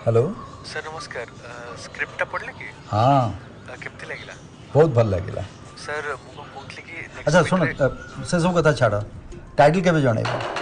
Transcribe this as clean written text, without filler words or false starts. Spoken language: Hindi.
हेलो सर नमस्कार स्क्रिप्ट पढ़ले कि हाँ केमती लागिला बहुत भल लगे। सर मुझे कहूँ कि अच्छा शुण से सब कथा छाड़ टाइटल केबे जणेबो